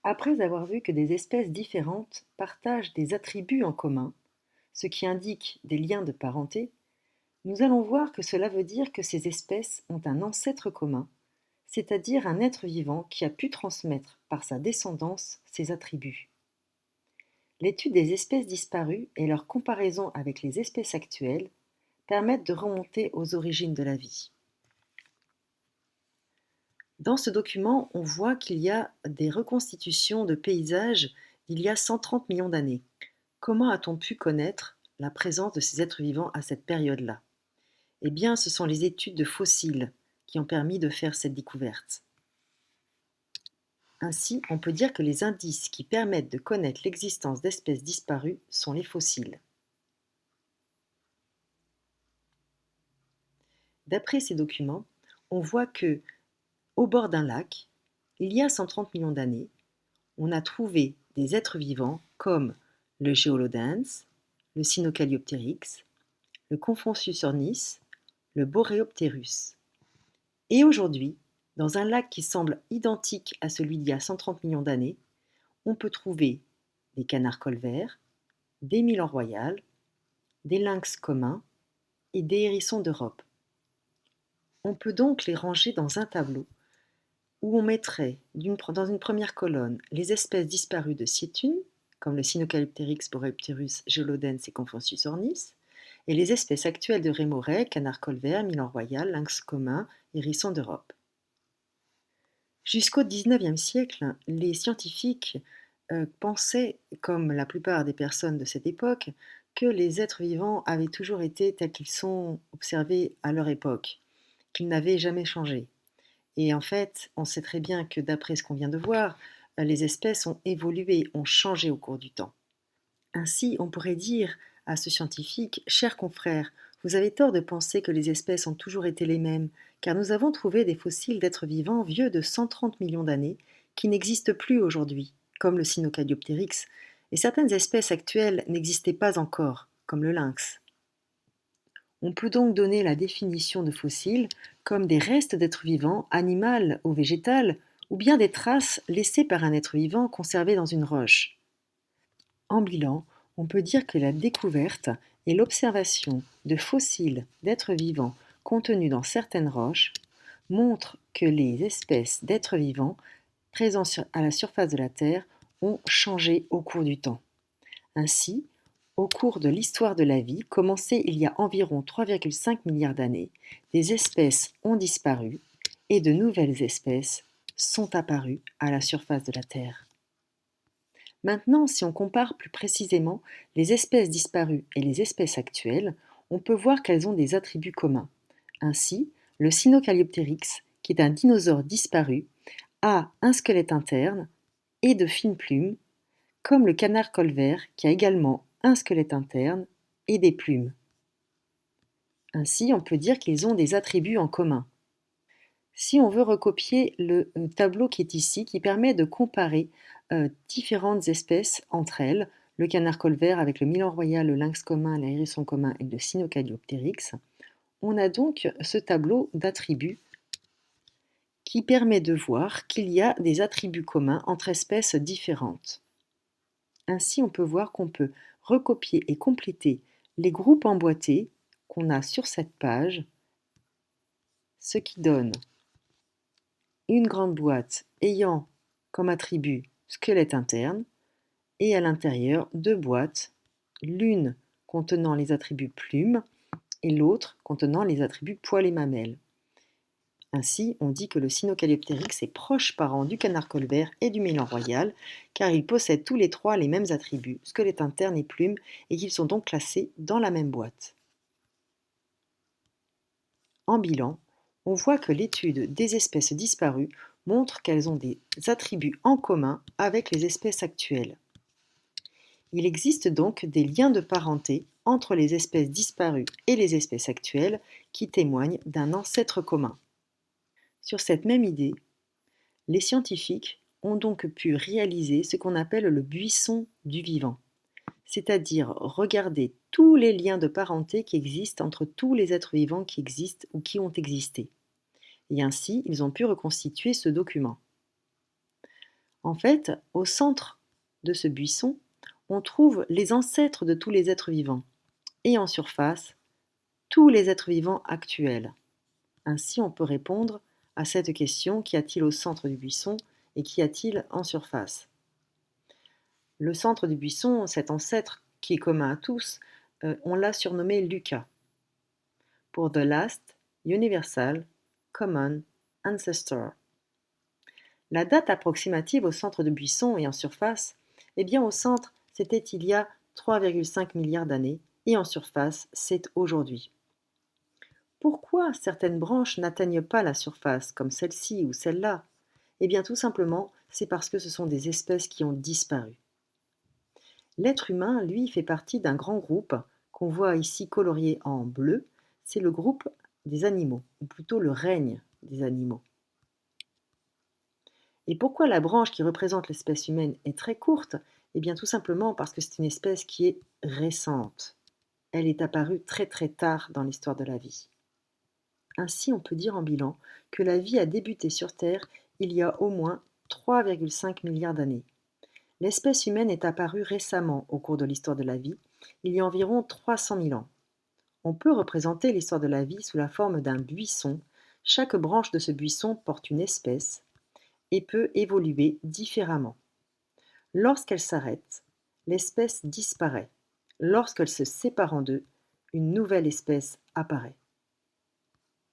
Après avoir vu que des espèces différentes partagent des attributs en commun, ce qui indique des liens de parenté, nous allons voir que cela veut dire que ces espèces ont un ancêtre commun, c'est-à-dire un être vivant qui a pu transmettre par sa descendance ses attributs. L'étude des espèces disparues et leur comparaison avec les espèces actuelles permettent de remonter aux origines de la vie. Dans ce document, on voit qu'il y a des reconstitutions de paysages d'il y a 130 millions d'années. Comment a-t-on pu connaître la présence de ces êtres vivants à cette période-là? Eh bien, ce sont les études de fossiles qui ont permis de faire cette découverte. Ainsi, on peut dire que les indices qui permettent de connaître l'existence d'espèces disparues sont les fossiles. D'après ces documents, on voit que, au bord d'un lac, il y a 130 millions d'années, on a trouvé des êtres vivants comme le Geolodens, le Sinocalliopteryx, le Confontius ornis, le Boreopterus. Et aujourd'hui, dans un lac qui semble identique à celui d'il y a 130 millions d'années, on peut trouver des canards colverts, des milans royales, des lynx communs et des hérissons d'Europe. On peut donc les ranger dans un tableau où on mettrait dans une première colonne les espèces disparues de Sietun, comme le Sinocalliopteryx, Boreopterus, Geolodens et Confontius ornis, et les espèces actuelles de rémorais, canard colvert, milan royal, lynx commun, hérisson d'Europe. Jusqu'au XIXe siècle, les scientifiques pensaient, comme la plupart des personnes de cette époque, que les êtres vivants avaient toujours été tels qu'ils sont observés à leur époque, qu'ils n'avaient jamais changé. Et en fait, on sait très bien que d'après ce qu'on vient de voir, les espèces ont évolué, ont changé au cours du temps. Ainsi, on pourrait dire à ce scientifique: cher confrère, vous avez tort de penser que les espèces ont toujours été les mêmes, car nous avons trouvé des fossiles d'êtres vivants vieux de 130 millions d'années qui n'existent plus aujourd'hui, comme le Sinocalliopteryx, et certaines espèces actuelles n'existaient pas encore, comme le lynx. On peut donc donner la définition de fossile comme des restes d'êtres vivants, animal ou végétal, ou bien des traces laissées par un être vivant conservé dans une roche. En bilan, on peut dire que la découverte et l'observation de fossiles d'êtres vivants contenus dans certaines roches montrent que les espèces d'êtres vivants présents à la surface de la Terre ont changé au cours du temps. Ainsi, au cours de l'histoire de la vie, commencée il y a environ 3,5 milliards d'années, des espèces ont disparu et de nouvelles espèces sont apparues à la surface de la Terre. Maintenant, si on compare plus précisément les espèces disparues et les espèces actuelles, on peut voir qu'elles ont des attributs communs. Ainsi, le Sinocalliopteryx, qui est un dinosaure disparu, a un squelette interne et de fines plumes, comme le canard colvert qui a également un squelette interne et des plumes. Ainsi, on peut dire qu'ils ont des attributs en commun. Si on veut recopier le tableau qui est ici, qui permet de comparer différentes espèces entre elles, le canard colvert avec le milan royal, le lynx commun, l'hérisson commun et le Sinocalliopteryx, on a donc ce tableau d'attributs qui permet de voir qu'il y a des attributs communs entre espèces différentes. Ainsi, on peut voir qu'on peut recopier et compléter les groupes emboîtés qu'on a sur cette page, ce qui donne une grande boîte ayant comme attribut squelette interne et à l'intérieur deux boîtes, l'une contenant les attributs plumes et l'autre contenant les attributs poils et mamelles. Ainsi, on dit que le Sinocalliopteryx est proche parent du canard colvert et du milan royal, car ils possèdent tous les trois les mêmes attributs, squelette interne et plumes, et qu'ils sont donc classés dans la même boîte. En bilan, on voit que l'étude des espèces disparues montre qu'elles ont des attributs en commun avec les espèces actuelles. Il existe donc des liens de parenté entre les espèces disparues et les espèces actuelles qui témoignent d'un ancêtre commun. Sur cette même idée, les scientifiques ont donc pu réaliser ce qu'on appelle le buisson du vivant, c'est-à-dire regarder tous les liens de parenté qui existent entre tous les êtres vivants qui existent ou qui ont existé. Et ainsi, ils ont pu reconstituer ce document. En fait, au centre de ce buisson, on trouve les ancêtres de tous les êtres vivants et en surface, tous les êtres vivants actuels. Ainsi, on peut répondre à cette question: qu'y a-t-il au centre du buisson et qu'y a-t-il en surface? Le centre du buisson, cet ancêtre qui est commun à tous, on l'a surnommé Lucas, pour The Last Universal Common Ancestor. La date approximative au centre du buisson et en surface, eh bien au centre, c'était il y a 3,5 milliards d'années et en surface, c'est aujourd'hui. Pourquoi certaines branches n'atteignent pas la surface, comme celle-ci ou celle-là? Eh bien tout simplement, c'est parce que ce sont des espèces qui ont disparu. L'être humain, lui, fait partie d'un grand groupe qu'on voit ici colorié en bleu, c'est le groupe des animaux, ou plutôt le règne des animaux. Et pourquoi la branche qui représente l'espèce humaine est très courte? Eh bien tout simplement parce que c'est une espèce qui est récente. Elle est apparue très très tard dans l'histoire de la vie. Ainsi, on peut dire en bilan que la vie a débuté sur Terre il y a au moins 3,5 milliards d'années. L'espèce humaine est apparue récemment au cours de l'histoire de la vie, il y a environ 300 000 ans. On peut représenter l'histoire de la vie sous la forme d'un buisson. Chaque branche de ce buisson porte une espèce et peut évoluer différemment. Lorsqu'elle s'arrête, l'espèce disparaît. Lorsqu'elle se sépare en deux, une nouvelle espèce apparaît.